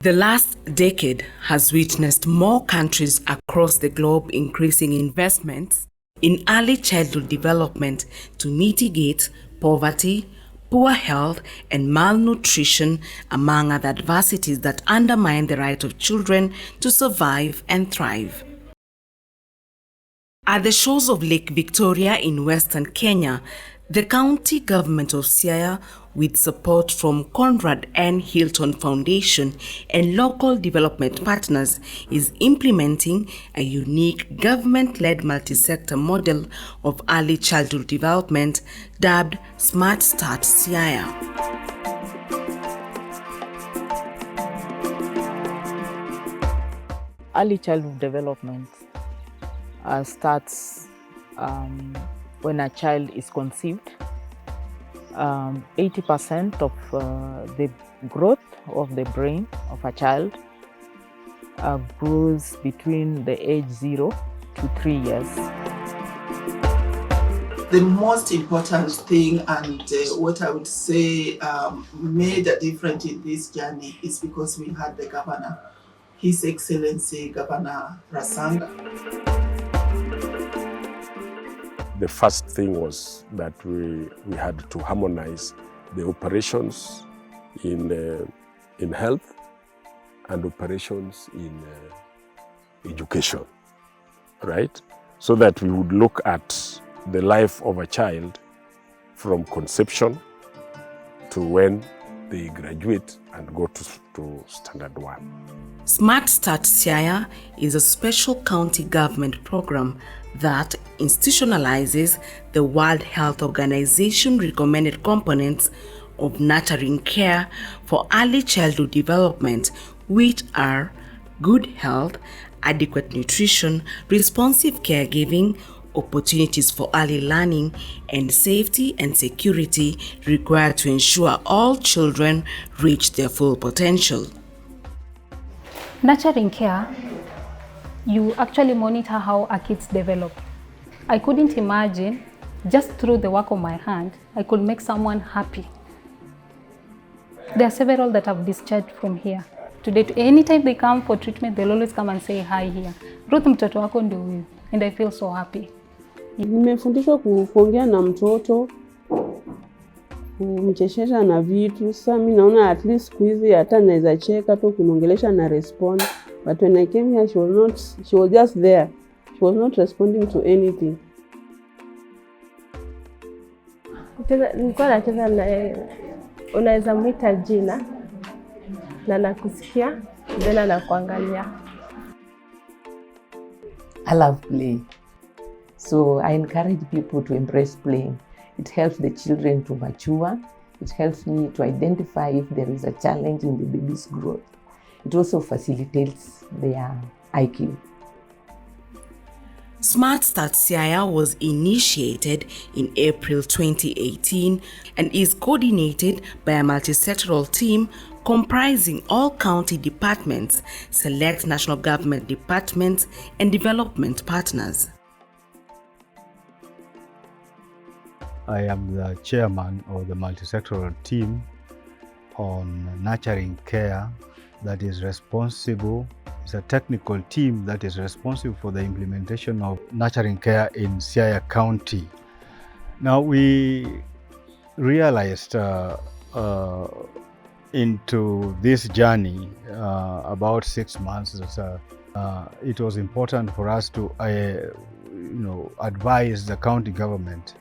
The last decade has witnessed more countries across the globe increasing investments in early childhood development to mitigate poverty, poor health, and malnutrition, among other adversities that undermine the right of children to survive and thrive. At the shores of Lake Victoria in Western Kenya, the County Government of Siaya, with support from Conrad N. Hilton Foundation and local development partners, is implementing a unique government-led multi-sector model of early childhood development dubbed Start Siaya. Early childhood development starts when a child is conceived. 80% of the growth of the brain of a child grows between the age 0 to 3 years. The most important thing and what I would say made a difference in this journey is because we had the governor, His Excellency Governor Rasanga. The first thing was that we had to harmonize the operations in health and operations in education, right? So that we would look at the life of a child from conception to when they graduate and go to Standard 1. Start Siaya is a special county government program that institutionalizes the World Health Organization recommended components of nurturing care for early childhood development, which are good health, adequate nutrition, responsive caregiving, opportunities for early learning, and safety and security required to ensure all children reach their full potential. Nurturing care, you actually monitor how our kids develop. I couldn't imagine, just through the work of my hand, I could make someone happy. There are several that have discharged from here. Today, anytime they come for treatment, they'll always come and say hi here. Ruth, mtoto wako ndio huyu. And I feel so happy. Nimefundishwa kuongea na mtoto, kumchezesha na vitu. Sasa mimi naona at least siku hizi hata naweza cheka tu kunongelesha na respond. But when I came here, she was just there. She was not responding to anything. Nilikuwa nacheza na unaweza mwita jina na nakusikia tena na kuangalia. I love play. So I encourage people to embrace playing. It helps the children to mature. It helps me to identify if there is a challenge in the baby's growth. It also facilitates their IQ. Start Siaya was initiated in April 2018 and is coordinated by a multisectoral team comprising all county departments, select national government departments, and development partners. I am the chairman of the multisectoral team on nurturing care that is responsible. It's a technical team that is responsible for the implementation of nurturing care in Siaya County. Now we realized into this journey about 6 months. It was important for us to advise the county government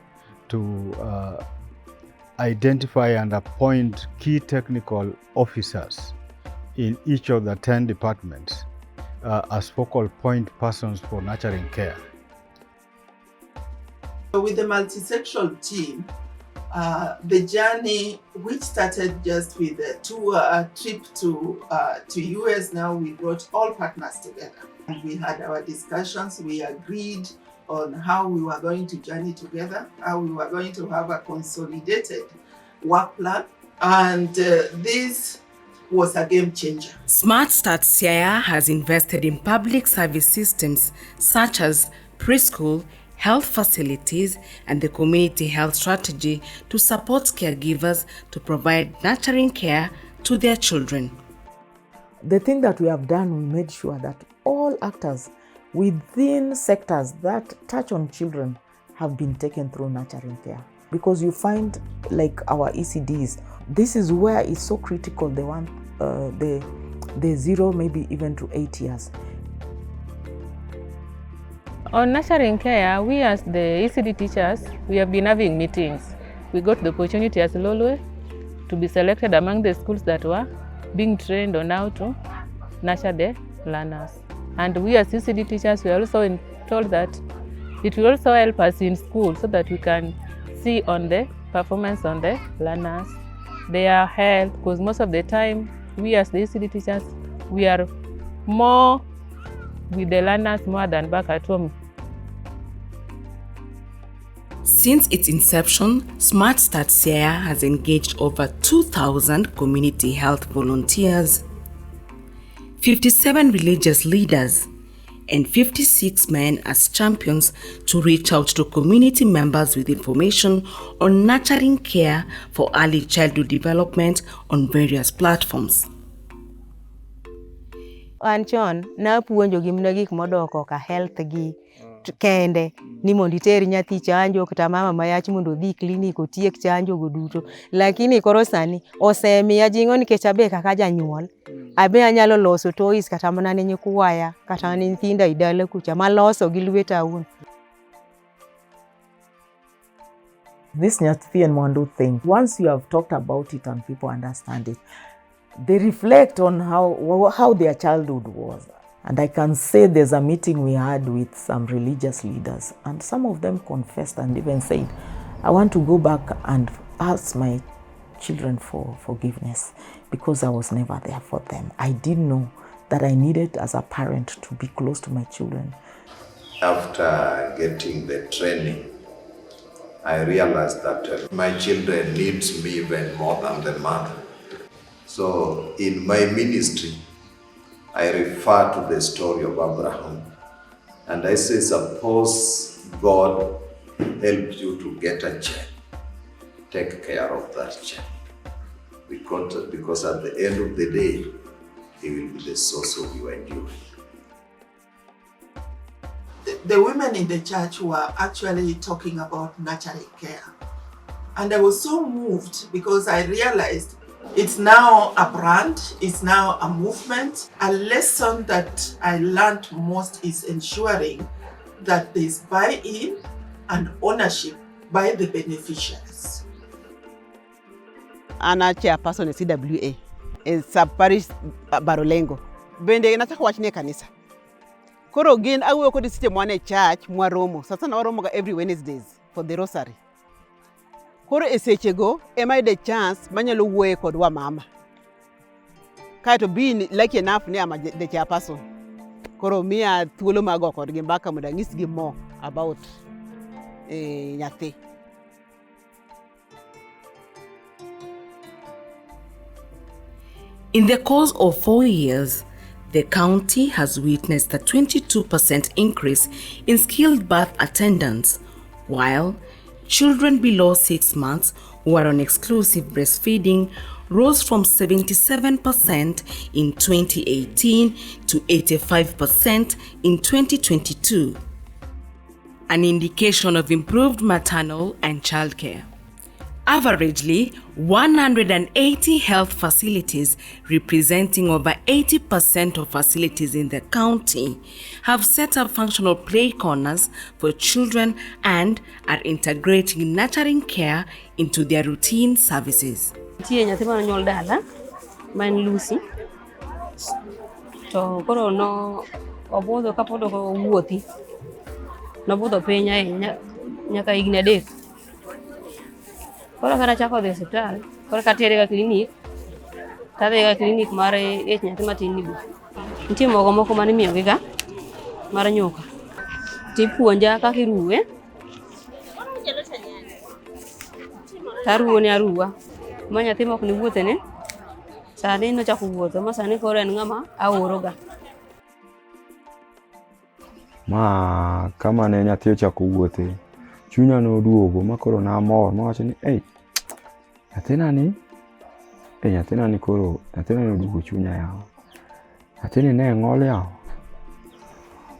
to identify and appoint key technical officers in each of the 10 departments as focal point persons for nurturing care. With the multisectoral team, the journey, which started just with a trip to US, now we brought all partners together. And we had our discussions, we agreed on how we were going to journey together, how we were going to have a consolidated work plan. And this was a game changer. Start Siaya has invested in public service systems such as preschool, health facilities, and the community health strategy to support caregivers to provide nurturing care to their children. The thing that we have done, we made sure that all actors within sectors that touch on children have been taken through nurturing care. Because you find, like our ECDs, this is where it's so critical, the 0 maybe even to 8 years. On nurturing care, we as the ECD teachers, we have been having meetings. We got the opportunity as Lolwe to be selected among the schools that were being trained on how to nurture the learners. And we as ECD teachers, we are also told that it will also help us in school so that we can see on the performance on the learners, their health, because most of the time, we as the ECD teachers, we are more with the learners more than back at home. Since its inception, Start Siaya has engaged over 2,000 community health volunteers, 57 religious leaders, and 56 men as champions to reach out to community members with information on nurturing care for early childhood development on various platforms. Anchon na puonjo gi mna gik modoko ka health gi kende ni mondo iteri nyathi chanjo kata mama mayach mondo odhi klinik otiek chanjo go duto, lakini koro sani osemiya jingo nikech abe kaka janyuol abe anyalo loso toys kata mana ne nyikwaya kata ne nyithinda idala kucha maloso gi lweta awuon. This Nyathi and Mwandu thing, once you have talked about it and people understand it, they reflect on how their childhood was. And I can say there's a meeting we had with some religious leaders, and some of them confessed and even said, I want to go back and ask my children for forgiveness because I was never there for them. I didn't know that I needed as a parent to be close to my children. After getting the training, I realized that my children need me even more than the mother. So in my ministry, I refer to the story of Abraham. And I say, suppose God helped you to get a child, take care of that child. Because at the end of the day, he will be the source of your endurance. The women in the church were actually talking about nurturing care. And I was so moved because I realized it's now a brand, it's now a movement. A lesson that I learned most is ensuring that there's buy-in and ownership by the beneficiaries. Ana chairperson of CWA in sub-parish Barolengo. Bende nataka wachine kanisa. Koro gin awe ko disite mwane church mwa romo. Sasa na waromo every Wednesdays for the rosary. Koro esechego ema the chance manyalo wuoye kodwa mama. Kaito being lucky enough ni ama the chairperson. Koro miya thuolo mago kodgi mbaka mondo anyisgi more about nyathi. In the course of 4 years, the county has witnessed a 22% increase in skilled birth attendants, while children below 6 months who are on exclusive breastfeeding rose from 77% in 2018 to 85% in 2022, an indication of improved maternal and childcare. Averagely, 180 health facilities representing over 80% of facilities in the county have set up functional play corners for children and are integrating nurturing care into their routine services. Nyathi ma nyuol dala man Lucy to koro no obudho kapod ok owuothi nobudho piny ahinya nyaka higni 3. Koro kana chako dhi hospital, koro katere ga klinik, tadhi ga klinik mar nyathi matin ni bu. Nitie mogo moko mane miyo giga mar nyuka. Tipuonja kaka iruwe. Taruwo ne aruwa. Ma nyathi mok ni wuothe ne. Sani no chako wuotho, ma sani koro en ng'ama aoroga. Ma kama ne nyathi ochako wuothe, chunya noduogo makoro namor mawacho ni nyathina ni koro nyathina noduogo chunya yawa. Nyathini ne ng'ol yawa.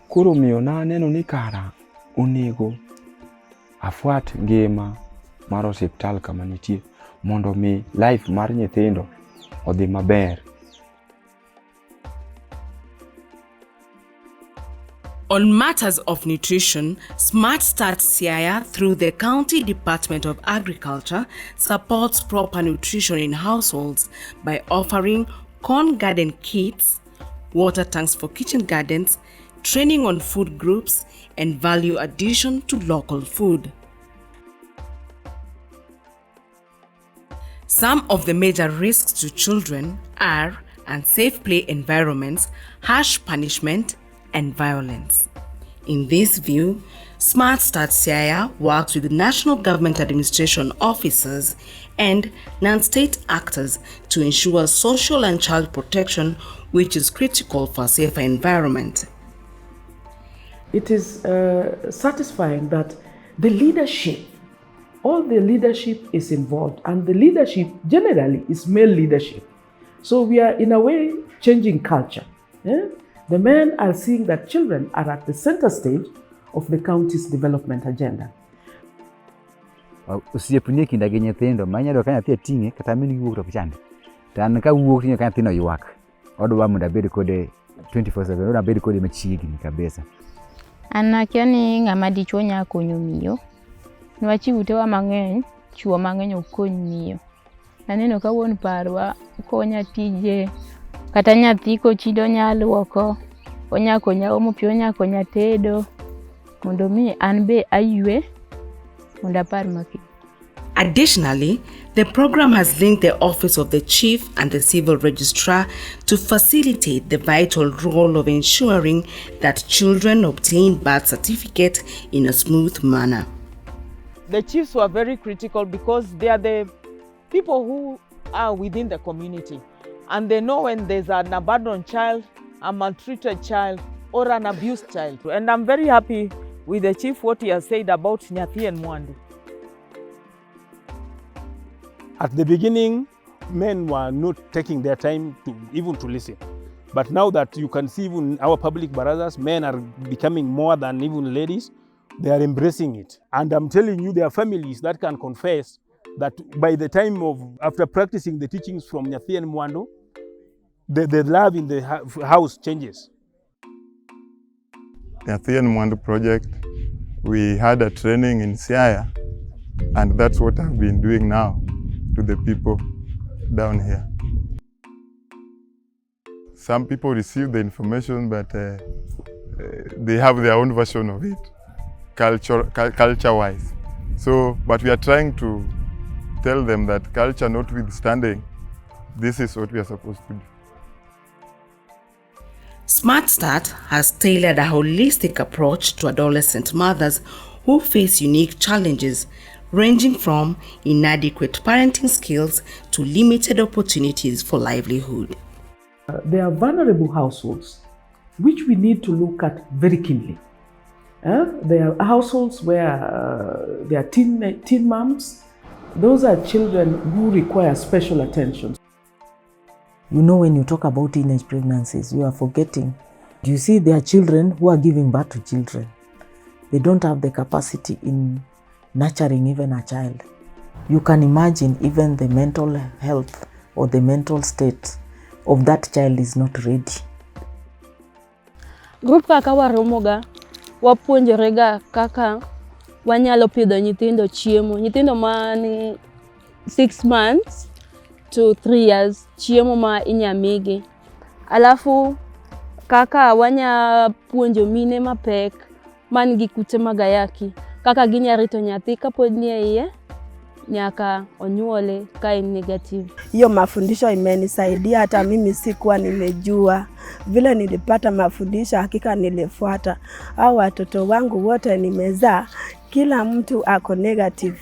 Koro miyo naneno ni kara onego afuat ngima mar osiptal kama nitie mondo mi life mar nyithindo odhi maber. On matters of nutrition, Start Siaya, through the County Department of Agriculture, supports proper nutrition in households by offering corn garden kits, water tanks for kitchen gardens, training on food groups, and value addition to local food. Some of the major risks to children are unsafe play environments, harsh punishment, and violence. In this view, Start Siaya works with national government administration officers and non-state actors to ensure social and child protection, which is critical for a safer environment. It is satisfying that the leadership, all the leadership is involved, and the leadership generally is male leadership. So we are in a way changing culture. The men are seeing that children are at the center stage of the county's development agenda. Osiepni kinda gi nyithindo manyalo ka nyathi ating'e kata min wuok to kichande. Tan ka wuok tinyo ka nyathino ywak. Odwa mondo abed kode 24/7, odwa abed kode machiegni kabisa. An akia ni ng'ama dichuo nya konyo miyo. Niwach utewa mang'eny, chuo mang'eny ok kony miyo. Naneno ka wuon parwa konya tije kata nyathi kochido nyaluoko, onya konya omo pi, onya konya tedo, mondo mi an be aywe mondo apar maki. Additionally, the program has linked the Office of the Chief and the Civil Registrar to facilitate the vital role of ensuring that children obtain birth certificates in a smooth manner. The chiefs were very critical because they are the people who are within the community, and they know when there's an abandoned child, a maltreated child, or an abused child. And I'm very happy with the chief, what he has said about Nyathi and Mwandu. At the beginning, men were not taking their time to listen. But now that you can see even our public barazas, men are becoming more than even ladies. They are embracing it. And I'm telling you, there are families that can confess that by the time after practicing the teachings from Nyathi and Mwandu, the love in the house changes. Nyathi and Mwandu project, we had a training in Siaya, and that's what I've been doing now to the people down here. Some people receive the information, but they have their own version of it, culture-wise. So, but we are trying to tell them that culture notwithstanding, this is what we are supposed to do. Start has tailored a holistic approach to adolescent mothers who face unique challenges, ranging from inadequate parenting skills to limited opportunities for livelihood. There are vulnerable households, which we need to look at very keenly. There are households where there are teen moms. Those are children who require special attention. You know, when you talk about teenage pregnancies, you are forgetting. You see, there are children who are giving birth to children. They don't have the capacity in nurturing even a child. You can imagine even the mental health or the mental state of that child is not ready. Group kaka waromoga, wapuonjorega kaka wanyalo pidho nyithindo chiemo. Nyithindo mani 6 months to 3 years, chiemo ma inyamigi. Alafu kaka wanya puonjo mine mapek man gi kute magayaki, kaka ginya rito nyathi kapod ni iye nyaka onyuole ka in negative. Hiyo mafundisho imenisaidia, hata mimi sikuwa nimejua. Vile nilipata mafundisho hakika nilifuata. Hao watoto wangu wote nimezaa, kila mtu ako negative.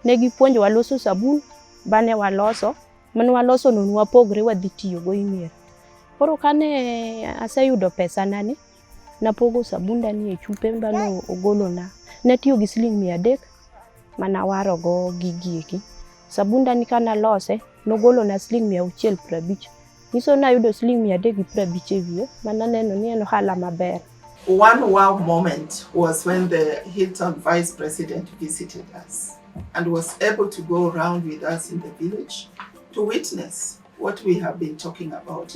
Negi puonjo waloso sabun, bane waloso, manu waloso nunu wapogre wadhi tiyo go imier. Koro kane aseyudo pesa nani, napogo sabunda ni e chupe mbano ogolona. Natiyo gi siling 300 manawarogo gigieki. Sabunda ni kana lose nogolona siling 650. Niso nayudo siling 350 ewiye mananeno ni en ohala maber. One wow moment was when the Hilton Vice President visited us and was able to go around with us in the village to witness what we have been talking about,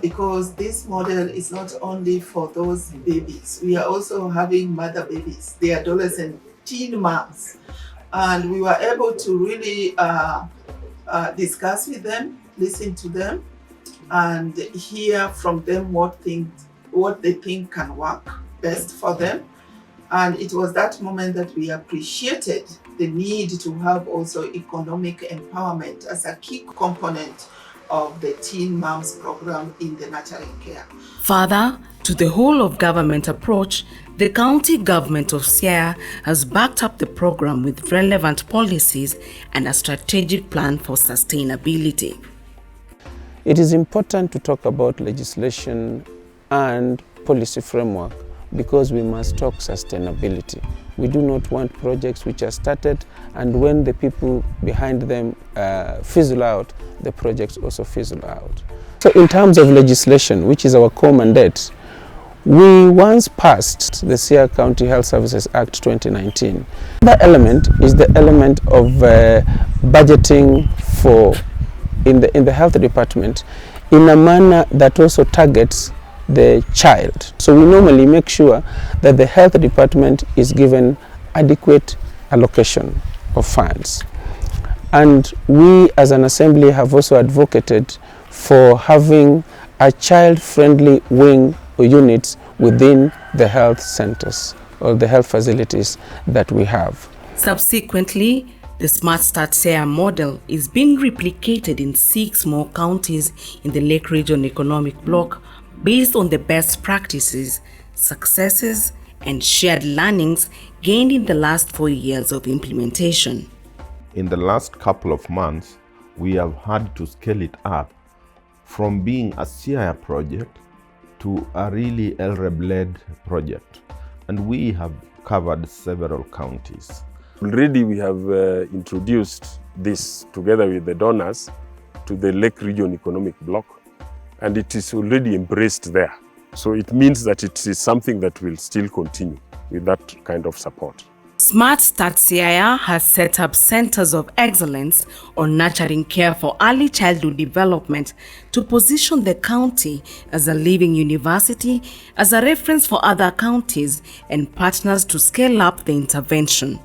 because this model is not only for those babies. We are also having mother babies, the adolescent teen moms. And we were able to really discuss with them, listen to them, and hear from them what they think can work best for them. And it was that moment that we appreciated the need to have also economic empowerment as a key component of the Teen Moms program in the nurturing care. Further to the whole of government approach, the County Government of Siaya has backed up the program with relevant policies and a strategic plan for sustainability. It is important to talk about legislation and policy framework because we must talk sustainability. We do not want projects which are started and when the people behind them fizzle out, the projects also fizzle out. So in terms of legislation, which is our core mandate, we once passed the Siaya County Health Services Act 2019. That element is the element of budgeting in the health department in a manner that also targets the child. So we normally make sure that the health department is given adequate allocation of funds. And we as an assembly have also advocated for having a child-friendly wing or units within the health centers or the health facilities that we have. Subsequently, the Smart Start Siaya model is being replicated in 6 more counties in the Lake Region Economic Bloc based on the best practices, successes, and shared learnings gained in the last 4 years of implementation. In the last couple of months, we have had to scale it up from being a Siaya project to a really LREB-led project, and we have covered several counties. Already we have introduced this together with the donors to the Lake Region Economic Bloc, and it is already embraced there. So it means that it is something that will still continue with that kind of support. Smart Start Siaya has set up centers of excellence on nurturing care for early childhood development to position the county as a living university, as a reference for other counties and partners to scale up the intervention.